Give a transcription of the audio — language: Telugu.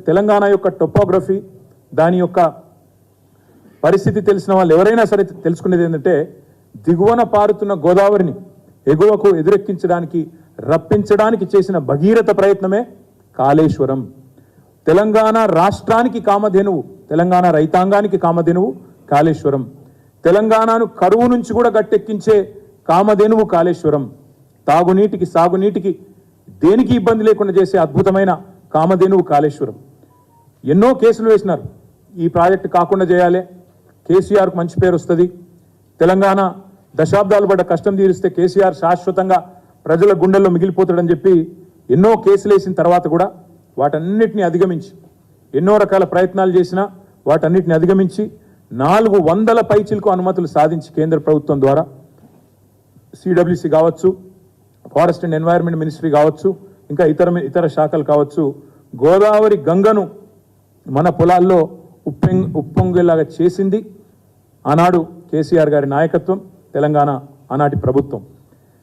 తెలంగాణ యొక్క టోపోగ్రఫీ దాని యొక్క పరిస్థితి తెలిసిన వాళ్ళు ఎవరైనా సరే తెలుసుకునేది ఏంటంటే దిగువన పారుతున్న గోదావరిని ఎగువకు ఎదురెక్కించడానికి రప్పించడానికి చేసిన భగీరథ ప్రయత్నమే కాళేశ్వరం. తెలంగాణ రాష్ట్రానికి కామధేనువు, తెలంగాణ రైతాంగానికి కామధేనువు కాళేశ్వరం. తెలంగాణను కరువు నుంచి కూడా గట్టెక్కించే కామధేనువు కాళేశ్వరం. తాగునీటికి సాగునీటికి దేనికి ఇబ్బంది లేకుండా చేసే అద్భుతమైన కామధేనువు కాళేశ్వరం. ఎన్నో కేసులు వేసినారు, ఈ ప్రాజెక్టు కాకుండా చేయాలి, కేసీఆర్కు మంచి పేరు వస్తుంది, తెలంగాణ దశాబ్దాలు పడ్డ కష్టం తీరిస్తే కేసీఆర్ శాశ్వతంగా ప్రజల గుండెల్లో మిగిలిపోతాడని చెప్పి ఎన్నో కేసులు వేసిన తర్వాత కూడా వాటన్నిటిని అధిగమించి ఎన్నో రకాల ప్రయత్నాలు చేసినా వాటన్నిటిని అధిగమించి 400 పైచిలకు అనుమతులు సాధించి కేంద్ర ప్రభుత్వం ద్వారా సిడబ్ల్యూసి కావచ్చు, ఫారెస్ట్ అండ్ ఎన్వైరన్మెంట్ మినిస్ట్రీ కావచ్చు, ఇంకా ఇతర శాఖలు కావచ్చు, గోదావరి గంగను మన పొలాల్లో ఉప్పొంగేలాగా చేసింది ఆనాడు కేసీఆర్ గారి నాయకత్వం, తెలంగాణ ఆనాటి ప్రభుత్వం.